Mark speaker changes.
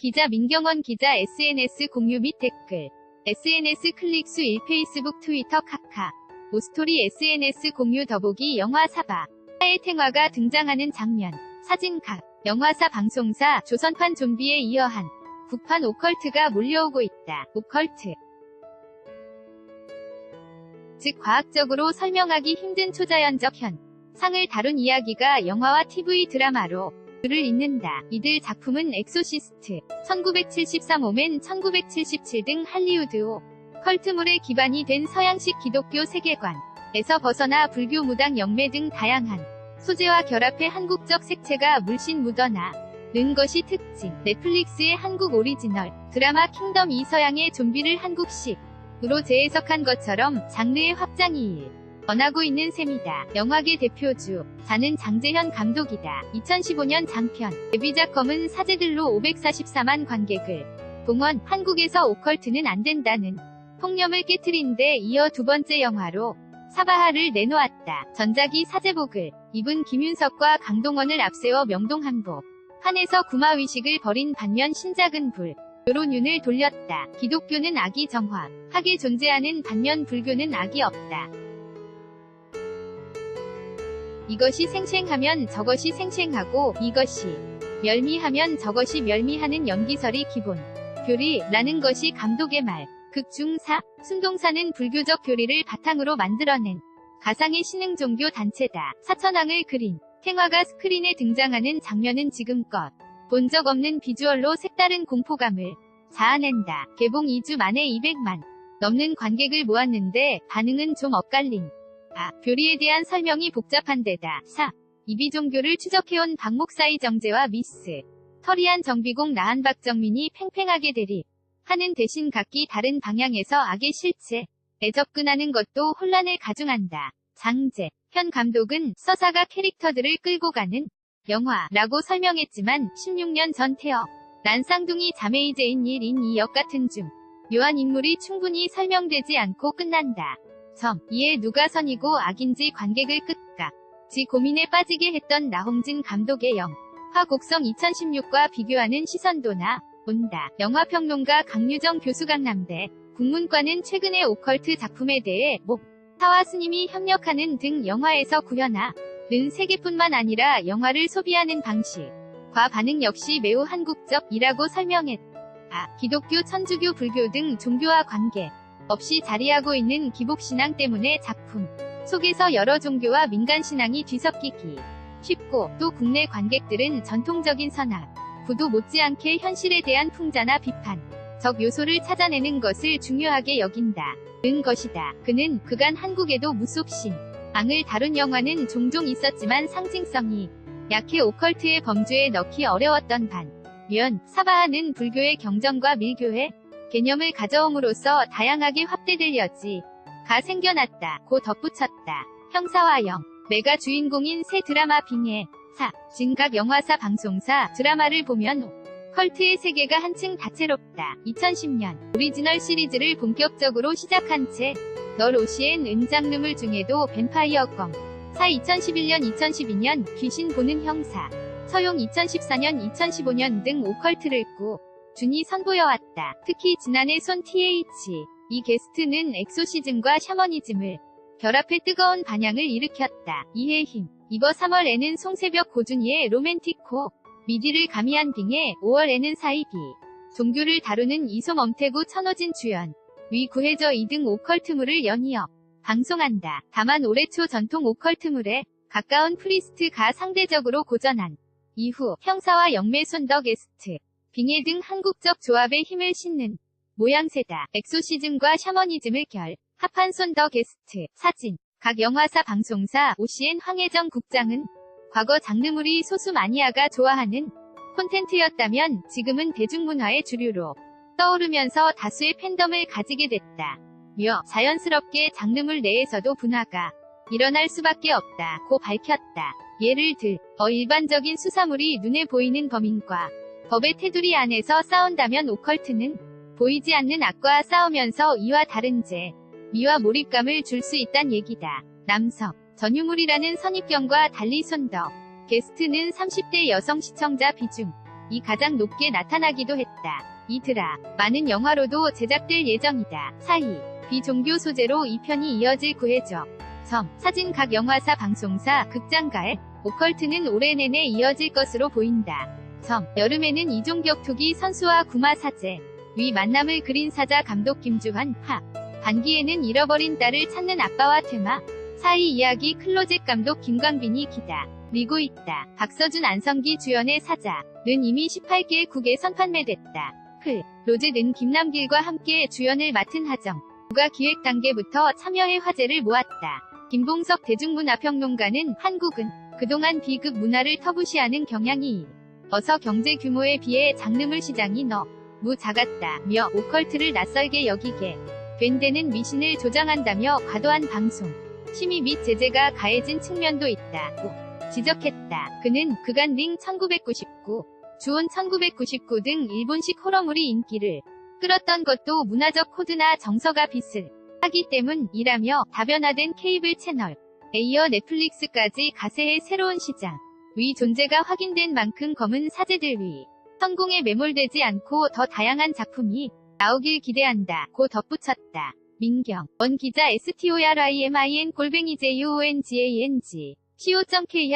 Speaker 1: 기자 민경원 기자 SNS 공유 및 댓글. SNS 클릭수 1 페이스북 트위터 카카. 오스토리 SNS 공유 더보기 영화 사바의 탱화가 등장하는 장면. 사진각. 영화사 방송사 조선판 좀비에 이어 한 국판 오컬트가 몰려오고 있다. 오컬트. 즉 과학적으로 설명하기 힘든 초자연적 현상을 다룬 이야기가 영화와 TV 드라마로 글을 잇는다. 이들 작품은 엑소시스트, 1973 오멘 1977 등 할리우드 컬트물의 기반이 된 서양식 기독교 세계관에서 벗어나 불교 무당 영매 등 다양한 소재와 결합해 한국적 색채가 물씬 묻어나는 것이 특징. 넷플릭스의 한국 오리지널 드라마 킹덤 이서양의 좀비를 한국식으로 재해석한 것처럼 장르의 확장이 일어나고 있는 셈이다. 영화계 대표주자는 장재현 감독이다. 2015년 장편 데뷔작 검은 사제들로 544만 관객을 동원. 한국에서 오컬트는 안 된다는 통념을 깨트린 데 이어 두 번째 영화로 사바하를 내놓았다. 전작이 사제복을 입은 김윤석과 강동원을 앞세워 명동한복 한에서 구마위식을 벌인 반면 신작은 불교로 눈을 돌렸다. 기독교는 악이 정확하게 존재하는 반면 불교는 악이 없다. 이것이 생생하면 저것이 생생하고 이것이 멸미하면 저것이 멸미하는 연기설이 기본 교리라는 것이 감독의 말. 극 중 4. 순동사는 불교적 교리를 바탕으로 만들어낸 가상의 신흥 종교 단체다. 사천왕을 그린 탱화가 스크린에 등장하는 장면은 지금껏 본 적 없는 비주얼로 색다른 공포감을 자아낸다. 개봉 2주 만에 200만 넘는 관객을 모았는데 반응은 좀 엇갈린. 교리에 대한 설명이 복잡한 데다. 4. 이비종교를 추적해온 박 목사의 정제와 미스 터리한 정비공 나한 박정민이 팽팽하게 대립하는 대신 각기 다른 방향에서 악의 실체에 접근하는 것도 혼란을 가중한다. 장재현 감독은 서사가 캐릭터들을 끌고 가는 영화라고 설명했지만 16년 전 태어난 쌍둥이 자매이제인 1인 2역 같은 중요한 인물이 충분히 설명되지 않고 끝난다. 이에 누가 선이고 악인지 관객을 끝까지 고민에 빠지게 했던 나홍진 감독의 영화 곡성 2016과 비교하는 시선도나 온다. 영화평론가 강유정 교수 강남대 국문과는 최근의 오컬트 작품에 대해 목사와 스님이 협력하는 등 영화에서 구현하는 세계뿐만 아니라 영화를 소비하는 방식과 반응 역시 매우 한국적이라고 설명했다. 기독교, 천주교, 불교 등 종교와 관계 없이 자리하고 있는 기복신앙 때문에 작품 속에서 여러 종교와 민간신앙이 뒤섞이기 쉽고 또 국내 관객들은 전통적인 선악, 구도 못지않게 현실에 대한 풍자나 비판적 요소를 찾아내는 것을 중요하게 여긴다는 것이다. 그는 그간 한국에도 무속신앙을 다룬 영화는 종종 있었지만 상징성이 약해 오컬트의 범주에 넣기 어려웠던 반면 사바하는 불교의 경전과 밀교의 개념을 가져옴으로써 다양하게 확대될 여지가 생겨났다. 고 덧붙였다. 형사와 매가 주인공인 새 드라마 빙의 4. 진각 영화사 방송사 드라마를 보면 컬트의 세계가 한층 다채롭다. 2010년 오리지널 시리즈를 본격적으로 시작한 채 널 오시엔 은장르물 중에도 뱀파이어 검 4 2011년 2012년 귀신 보는 형사 서용 2014년 2015년 등 오컬트를 꾸준히 선보여왔다. 특히 지난해 손 TH 이 게스트는 엑소시즘과 샤머니즘을 결합해 뜨거운 반향을 일으켰다. 이에 힘 입어 3월에는 송새벽 고준희의 로맨틱 코미디를 가미한 빙의 5월에는 사이비 종교를 다루는 이솜 엄태구 천호진 주연 위 구해저 2등 오컬트물을 연이어 방송한다. 다만 올해 초 전통 오컬트물에 가까운 프리스트가 상대적으로 고전한 이후 형사와 영매 손더 게스트 빙의 등 한국적 조합에 힘을 싣는 모양새다. 엑소시즘과 샤머니즘을 합한 손더 게스트 사진 각 영화사 방송사 OCN 황혜정 국장은 과거 장르물이 소수 마니아가 좋아하는 콘텐츠였다면 지금은 대중문화의 주류로 떠오르면서 다수의 팬덤을 가지게 됐다. 자연스럽게 장르물 내에서도 분화가 일어날 수밖에 없다고 밝혔다. 예를 들어 일반적인 수사물이 눈에 보이는 범인과 법의 테두리 안에서 싸운다면 오컬트는 보이지 않는 악과 싸우면서 이와 다른 미와 몰입감을 줄 수 있단 얘기다. 남성 전유물이라는 선입견과 달리 손더 게스트는 30대 여성 시청자 비중 이 가장 높게 나타나기도 했다. 이 드라 많은 영화로도 제작될 예정이다. 사희 비종교 소재로 2편이 이어질 구해적 점 사진 각 영화사 방송사 극장가에 오컬트는 올해 내내 이어질 것으로 보인다. 점 여름에는 이종격 투기 선수와 구마 사제 위 만남을 그린 사자 감독 김주환 하 반기에는 잃어버린 딸을 찾는 아빠와 퇴마 사이 이야기 클로젯 감독 김광빈이 기다리고 있다. 박서준 안성기 주연의 사자는 이미 18개 국에 선판매됐다. 로젯은 김남길과 함께 주연을 맡은 하정우가 기획 단계부터 참여해 화제를 모았다. 김봉석 대중문화평론가는 한국은 그동안 B급 문화를 터부시하는 경향이 어서 경제 규모에 비해 장르물 시장이 너무 작았다며 오컬트를 낯설게 여기게 된 데는 미신을 조장한다며 과도한 방송 심의 및 제재가 가해진 측면도 있다고 지적했다. 그는 그간 링 1999, 주온 1999 등 일본식 호러물이 인기를 끌었던 것도 문화적 코드나 정서가 비슷하기 때문이라며 다변화된 케이블 채널, 이어 넷플릭스까지 가세의 새로운 시장 위 존재가 확인된 만큼 검은 사제들 위 성공에 매몰되지 않고 더 다양한 작품이 나오길 기대한다. 고 덧붙였다. 민경 원 기자 STORIMIN _JUONGANG co.kr